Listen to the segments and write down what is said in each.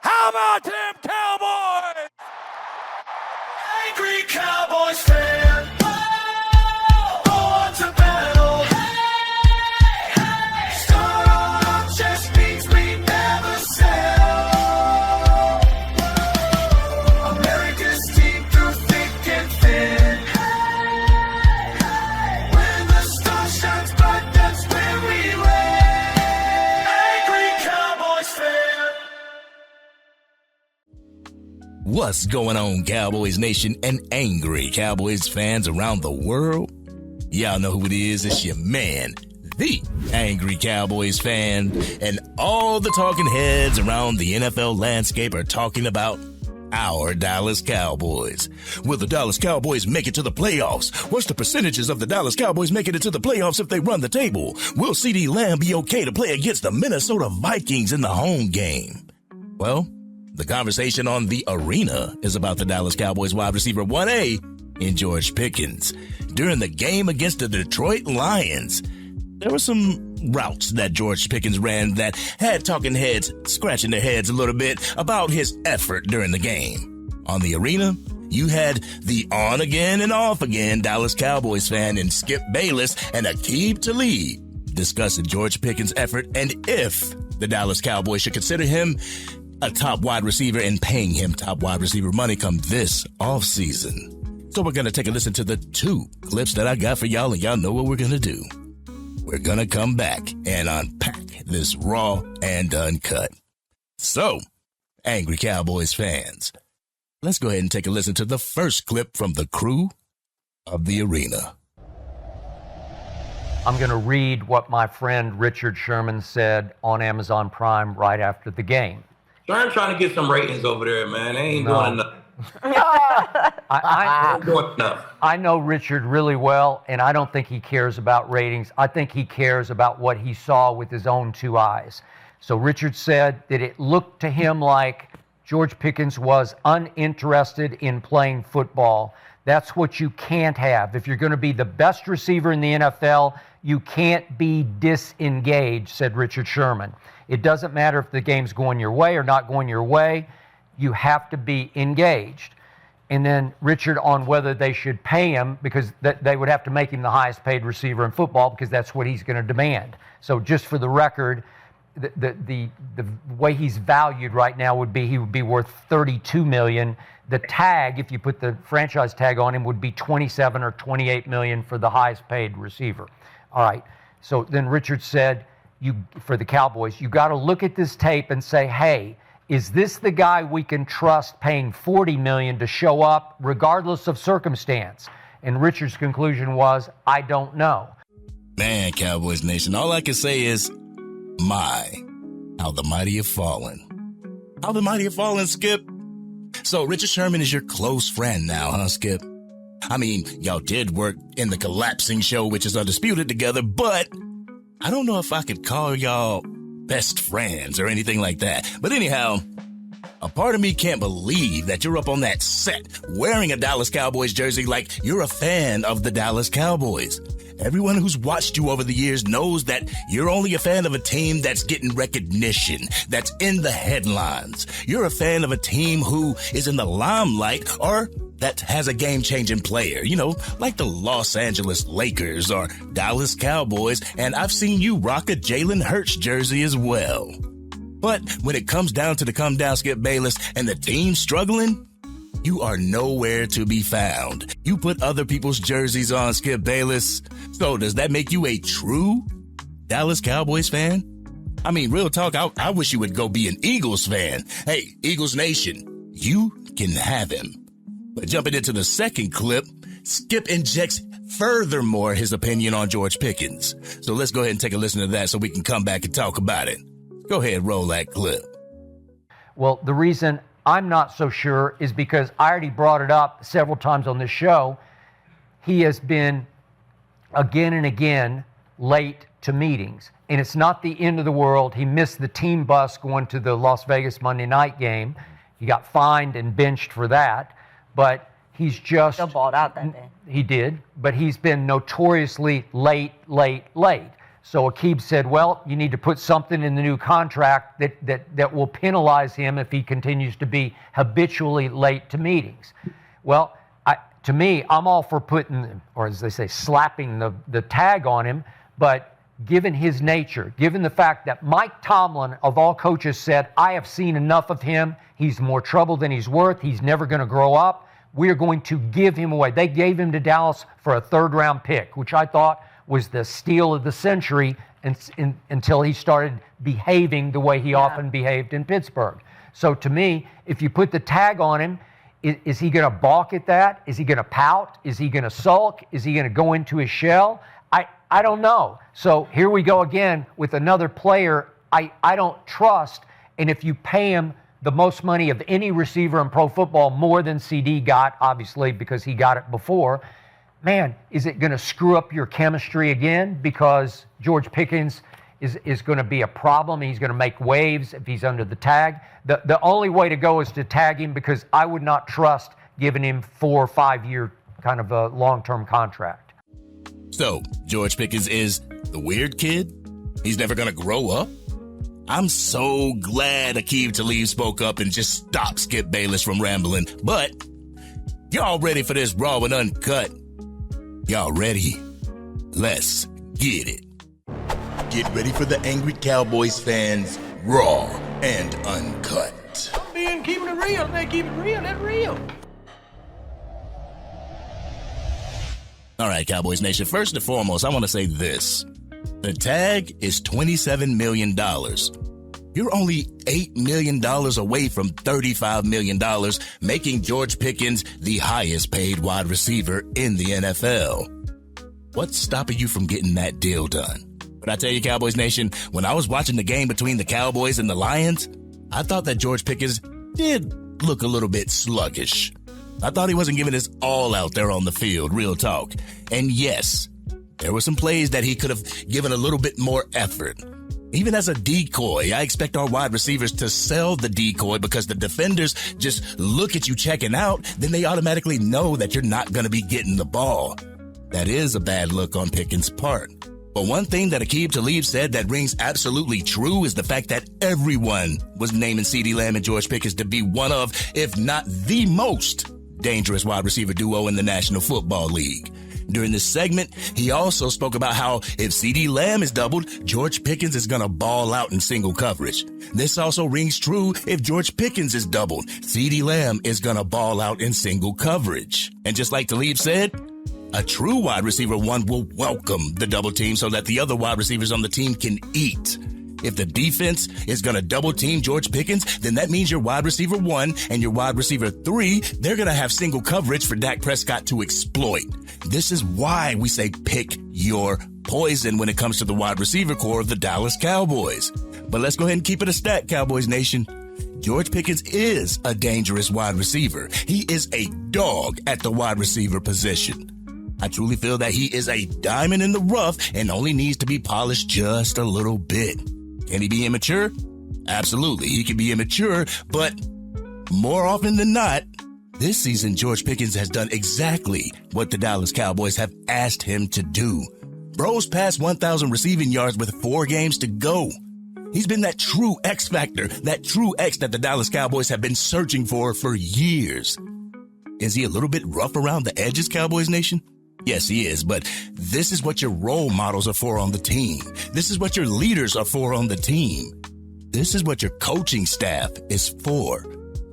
How about them Cowboys? Angry Cowboys Fan. Born to battle. Star on our chest means we never sell. America's team through thick and thin. When the star shines bright, that's when we win. Angry Cowboys Fan. What's going on, Cowboys Nation and Angry Cowboys fans around the world? Y'all know who it is. It's your man, the Angry Cowboys Fan. And all the talking heads around the NFL landscape are talking about our Dallas Cowboys. Will the Dallas Cowboys make it to the playoffs? What's the percentages of the Dallas Cowboys making it to the playoffs if they run the table? Will CeeDee Lamb be okay to play against the Minnesota Vikings in the home game? Well, the conversation on the arena is about the Dallas Cowboys wide receiver 1A in George Pickens. During the game against the Detroit Lions, there were some routes that George Pickens ran that had talking heads scratching their heads a little bit about his effort during the game. On the arena, you had the on again and off again Dallas Cowboys fan in Skip Bayless and Aqib Talib discussing George Pickens' effort and if the Dallas Cowboys should consider him a top wide receiver and paying him top wide receiver money come this offseason. So we're going to take a listen to the two clips that I got for y'all, and y'all know what we're going to do. We're going to come back and unpack this raw and uncut. So, Angry Cowboys fans, let's go ahead and take a listen to the first clip from the crew of the arena. I'm going to read what my friend Richard Sherman said on Amazon Prime right after the game. I'm trying to get some ratings over there, man. They ain't doing enough. I know Richard really well, and I don't think he cares about ratings. I think he cares about what he saw with his own two eyes. So Richard said that it looked to him like George Pickens was uninterested in playing football. That's what you can't have. If you're going to be the best receiver in the NFL, you can't be disengaged, said Richard Sherman. It doesn't matter if the game's going your way or not going your way. You have to be engaged. And then Richard on whether they should pay him because they would have to make him the highest paid receiver in football because that's what he's going to demand. So just for the record, the way he's valued right now would be he would be worth $32 million. The tag, if you put the franchise tag on him, would be $27 or $28 million for the highest paid receiver. All right. So then Richard said, for the Cowboys, you got to look at this tape and say, hey, is this the guy we can trust paying $40 million to show up regardless of circumstance? And Richard's conclusion was, I don't know. Man, Cowboys Nation, all I can say is, my, how the mighty have fallen. How the mighty have fallen, Skip. So Richard Sherman is your close friend now, huh, Skip? I mean, y'all did work in the Collapsing Show, which is undisputed together, but I don't know if I could call y'all best friends or anything like that. But anyhow, a part of me can't believe that you're up on that set wearing a Dallas Cowboys jersey like you're a fan of the Dallas Cowboys. Everyone who's watched you over the years knows that you're only a fan of a team that's getting recognition, that's in the headlines. You're a fan of a team who is in the limelight or that has a game-changing player, you know, like the Los Angeles Lakers or Dallas Cowboys, and I've seen you rock a Jalen Hurts jersey as well. But when it comes down to the come-down, Skip Bayless, and the team struggling, you are nowhere to be found. You put other people's jerseys on, Skip Bayless. So does that make you a true Dallas Cowboys fan? I mean, real talk, I wish you would go be an Eagles fan. Hey, Eagles Nation, you can have him. But jumping into the second clip, Skip injects furthermore his opinion on George Pickens. So let's go ahead and take a listen to that so we can come back and talk about it. Go ahead, roll that clip. Well, the reason I'm not so sure is because I already brought it up several times on this show. He has been again and again late to meetings. And it's not the end of the world. He missed the team bus going to the Las Vegas Monday night game. He got fined and benched for that. But he's just... Still balled out that day. He did. But he's been notoriously late. So Aqib said, well, you need to put something in the new contract that will penalize him if he continues to be habitually late to meetings. Well, to me, I'm all for putting, or as they say, slapping the tag on him, but given his nature, given the fact that Mike Tomlin, of all coaches, said, I have seen enough of him, he's more trouble than he's worth, he's never going to grow up, we're going to give him away. They gave him to Dallas for a third-round pick, which I thought was the steal of the century until he started behaving the way he often behaved in Pittsburgh. So to me, if you put the tag on him, is he going to balk at that? Is he going to pout? Is he going to sulk? Is he going to go into his shell? I don't know. So here we go again with another player I don't trust. And if you pay him the most money of any receiver in pro football, more than CD got, obviously, because he got it before, man, is it going to screw up your chemistry again? Because George Pickens is going to be a problem. He's going to make waves if he's under the tag. The only way to go is to tag him, because I would not trust giving him 4 or 5 year kind of a long-term contract. So, George Pickens is the weird kid? He's never going to grow up? I'm so glad Aqib Talib spoke up and just stopped Skip Bayless from rambling. But y'all ready for this Raw and Uncut? Y'all ready? Let's get it. Get ready for the Angry Cowboys fans, Raw and Uncut. I'm keeping it real. They keep it real. That's real. All right, Cowboys Nation. First and foremost, I want to say this. The tag is $27 million. You're only $8 million away from $35 million, making George Pickens the highest paid wide receiver in the NFL. What's stopping you from getting that deal done? But I tell you, Cowboys Nation, when I was watching the game between the Cowboys and the Lions, I thought that George Pickens did look a little bit sluggish. I thought he wasn't giving his all out there on the field, real talk. And yes, there were some plays that he could have given a little bit more effort. Even as a decoy, I expect our wide receivers to sell the decoy, because the defenders just look at you checking out, then they automatically know that you're not going to be getting the ball. That is a bad look on Pickens' part. But one thing that Aqib Talib said that rings absolutely true is the fact that everyone was naming CeeDee Lamb and George Pickens to be one of, if not the most dangerous wide receiver duo in the National Football League. During this segment, he also spoke about how if CeeDee Lamb is doubled, George Pickens is going to ball out in single coverage. This also rings true if George Pickens is doubled. CeeDee Lamb is going to ball out in single coverage. And just like Talib said, a true wide receiver one will welcome the double team so that the other wide receivers on the team can eat. If the defense is going to double team George Pickens, then that means your wide receiver 1 and your wide receiver 3, they're going to have single coverage for Dak Prescott to exploit. This is why we say pick your poison when it comes to the wide receiver core of the Dallas Cowboys. But let's go ahead and keep it a stat, Cowboys Nation. George Pickens is a dangerous wide receiver. He is a dog at the wide receiver position. I truly feel that he is a diamond in the rough and only needs to be polished just a little bit. Can he be immature? Absolutely, he can be immature, but more often than not, this season George Pickens has done exactly what the Dallas Cowboys have asked him to do. Bro's passed 1,000 receiving yards with 4 games to go. He's been that true X factor, that true X that the Dallas Cowboys have been searching for years. Is he a little bit rough around the edges, Cowboys Nation? Yes, he is, but this is what your role models are for on the team. This is what your leaders are for on the team. This is what your coaching staff is for.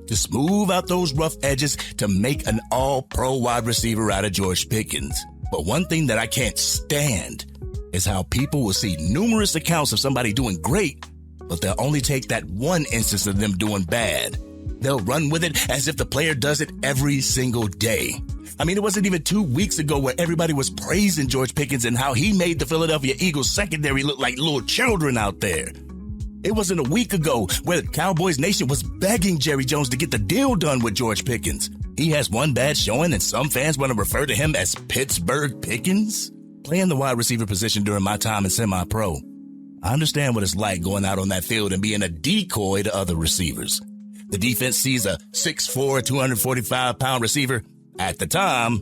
To smooth out those rough edges to make an all-pro wide receiver out of George Pickens. But one thing that I can't stand is how people will see numerous accounts of somebody doing great, but they'll only take that one instance of them doing bad. They'll run with it as if the player does it every single day. I mean, it wasn't even 2 weeks ago where everybody was praising George Pickens and how he made the Philadelphia Eagles secondary look like little children out there. It wasn't a week ago where Cowboys Nation was begging Jerry Jones to get the deal done with George Pickens. He has one bad showing and some fans want to refer to him as Pittsburgh Pickens. Playing the wide receiver position during my time in semi-pro, I understand what it's like going out on that field and being a decoy to other receivers. The defense sees a 6'4", 245-pound receiver. At the time,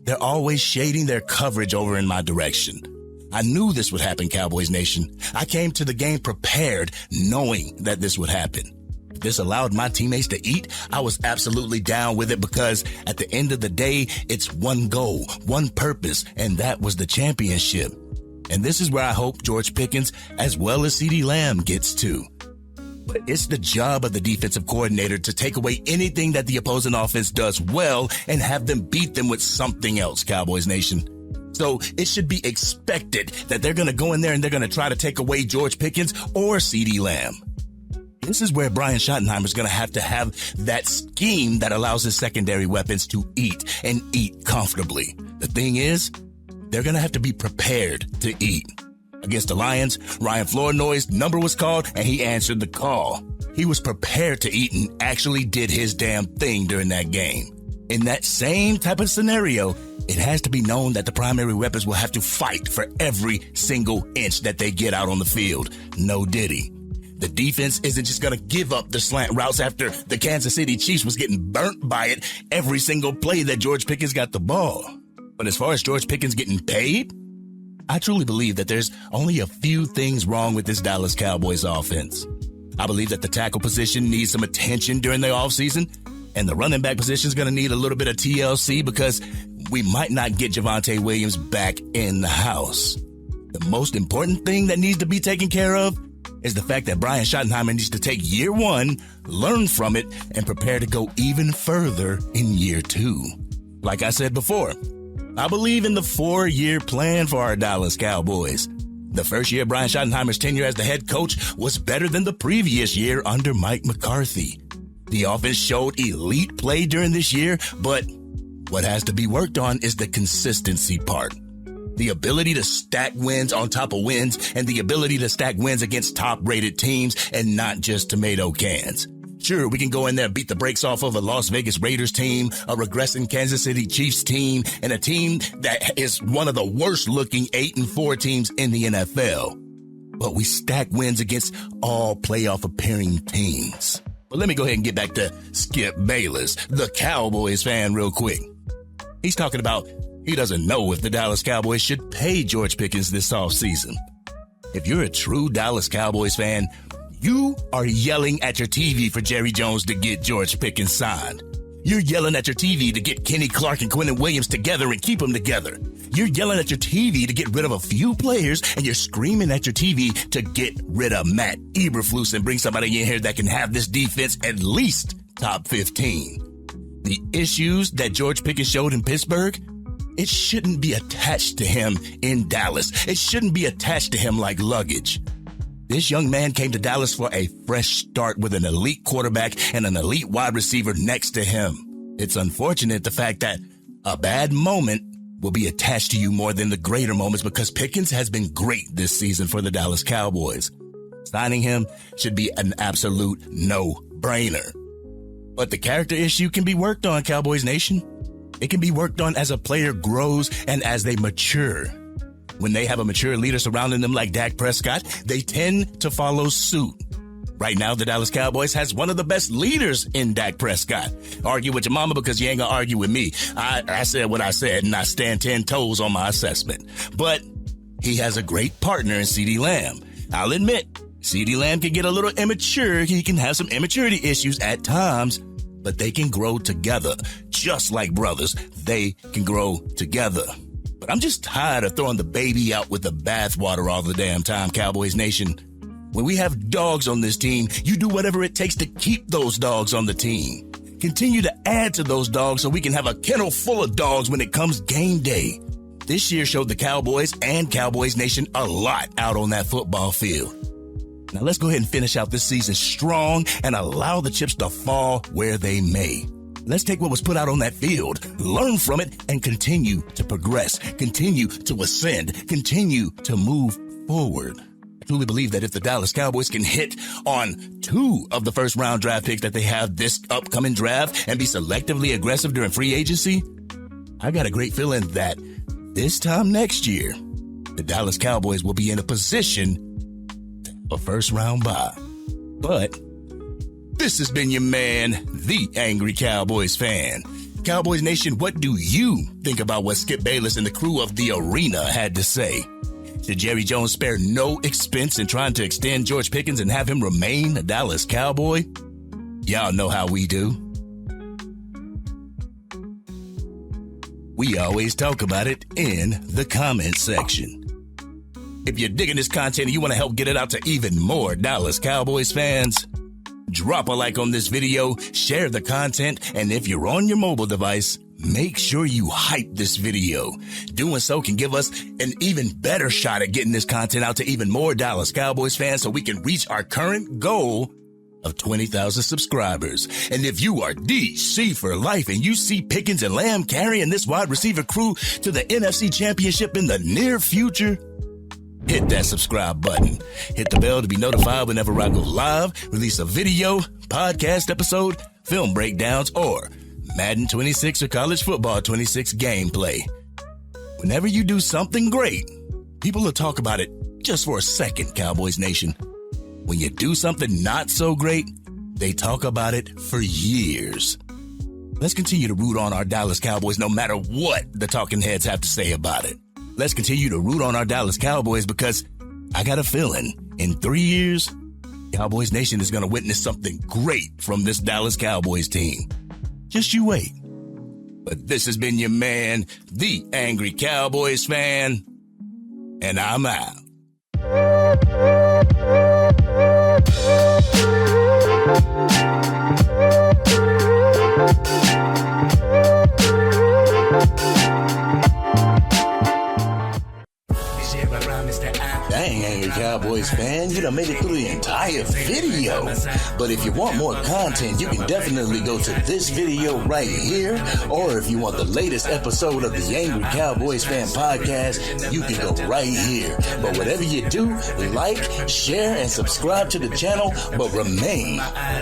they're always shading their coverage over in my direction. I knew this would happen, Cowboys Nation. I came to the game prepared, knowing that this would happen. If this allowed my teammates to eat, I was absolutely down with it because at the end of the day, it's one goal, one purpose, and that was the championship. And this is where I hope George Pickens, as well as CeeDee Lamb, gets to. But it's the job of the defensive coordinator to take away anything that the opposing offense does well and have them beat them with something else, Cowboys Nation. So it should be expected that they're going to go in there and they're going to try to take away George Pickens or CeeDee Lamb. This is where Brian Schottenheimer's going to have that scheme that allows his secondary weapons to eat and eat comfortably. The thing is, they're going to have to be prepared to eat. Against the Lions, Ryan Flournoy's number was called, and he answered the call. He was prepared to eat and actually did his damn thing during that game. In that same type of scenario, it has to be known that the primary weapons will have to fight for every single inch that they get out on the field. No diddy. The defense isn't just going to give up the slant routes after the Kansas City Chiefs was getting burnt by it every single play that George Pickens got the ball. But as far as George Pickens getting paid, I truly believe that there's only a few things wrong with this Dallas Cowboys offense. I believe that the tackle position needs some attention during the offseason, and the running back position is going to need a little bit of TLC because we might not get Javonte Williams back in the house. The most important thing that needs to be taken care of is the fact that Brian Schottenheimer needs to take year one, learn from it, and prepare to go even further in year two. Like I said before, I believe in the 4-year plan for our Dallas Cowboys. The first year Brian Schottenheimer's tenure as the head coach was better than the previous year under Mike McCarthy. The offense showed elite play during this year, but what has to be worked on is the consistency part. The ability to stack wins on top of wins and the ability to stack wins against top-rated teams and not just tomato cans. Sure, we can go in there and beat the brakes off of a Las Vegas Raiders team, a regressing Kansas City Chiefs team, and a team that is one of the worst-looking 8-4 teams in the NFL. But we stack wins against all playoff-appearing teams. But let me go ahead and get back to Skip Bayless, the Cowboys fan, real quick. He's talking about he doesn't know if the Dallas Cowboys should pay George Pickens this offseason. If you're a true Dallas Cowboys fan, you are yelling at your TV for Jerry Jones to get George Pickens signed. You're yelling at your TV to get Kenny Clark and Quentin Williams together and keep them together. You're yelling at your TV to get rid of a few players, and you're screaming at your TV to get rid of Matt Eberflus and bring somebody in here that can have this defense at least top 15. The issues that George Pickens showed in Pittsburgh, it shouldn't be attached to him in Dallas. It shouldn't be attached to him like luggage. This young man came to Dallas for a fresh start with an elite quarterback and an elite wide receiver next to him. It's unfortunate the fact that a bad moment will be attached to you more than the greater moments because Pickens has been great this season for the Dallas Cowboys. Signing him should be an absolute no-brainer. But the character issue can be worked on, Cowboys Nation. It can be worked on as a player grows and as they mature. When they have a mature leader surrounding them like Dak Prescott, they tend to follow suit. Right now, the Dallas Cowboys has one of the best leaders in Dak Prescott. Argue with your mama because you ain't gonna argue with me. I said what I said, and I stand 10 toes on my assessment. But he has a great partner in CeeDee Lamb. I'll admit, CeeDee Lamb can get a little immature. He can have some immaturity issues at times, but they can grow together. Just like brothers, they can grow together. But I'm just tired of throwing the baby out with the bathwater all the damn time, Cowboys Nation. When we have dogs on this team, you do whatever it takes to keep those dogs on the team. Continue to add to those dogs so we can have a kennel full of dogs when it comes game day. This year showed the Cowboys and Cowboys Nation a lot out on that football field. Now let's go ahead and finish out this season strong and allow the chips to fall where they may. Let's take what was put out on that field, learn from it, and continue to progress, continue to ascend, continue to move forward. I truly believe that if the Dallas Cowboys can hit on 2 of the first-round draft picks that they have this upcoming draft and be selectively aggressive during free agency, I got a great feeling that this time next year, the Dallas Cowboys will be in a position to have a first-round bye. But this has been your man, the Angry Cowboys Fan. Cowboys Nation, what do you think about what Skip Bayless and the crew of the arena had to say? Did Jerry Jones spare no expense in trying to extend George Pickens and have him remain a Dallas Cowboy? Y'all know how we do. We always talk about it in the comments section. If you're digging this content and you want to help get it out to even more Dallas Cowboys fans, drop a like on this video, share the content, and if you're on your mobile device, make sure you hype this video. Doing so can give us an even better shot at getting this content out to even more Dallas Cowboys fans so we can reach our current goal of 20,000 subscribers. And if you are DC for life and you see Pickens and Lamb carrying this wide receiver crew to the NFC Championship in the near future, hit that subscribe button. Hit the bell to be notified whenever I go live, release a video, podcast episode, film breakdowns, or Madden 26 or College Football 26 gameplay. Whenever you do something great, people will talk about it just for a second, Cowboys Nation. When you do something not so great, they talk about it for years. Let's continue to root on our Dallas Cowboys no matter what the talking heads have to say about it. Let's continue to root on our Dallas Cowboys because I got a feeling in 3 years, Cowboys Nation is going to witness something great from this Dallas Cowboys team. Just you wait. But this has been your man, the Angry Cowboys Fan, and I'm out. Dang, Angry Cowboys fan, you done made it through the entire video. But if you want more content, you can definitely go to this video right here. Or if you want the latest episode of the Angry Cowboys Fan podcast, you can go right here. But whatever you do, like, share, and subscribe to the channel, but remain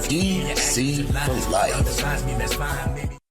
DC for life.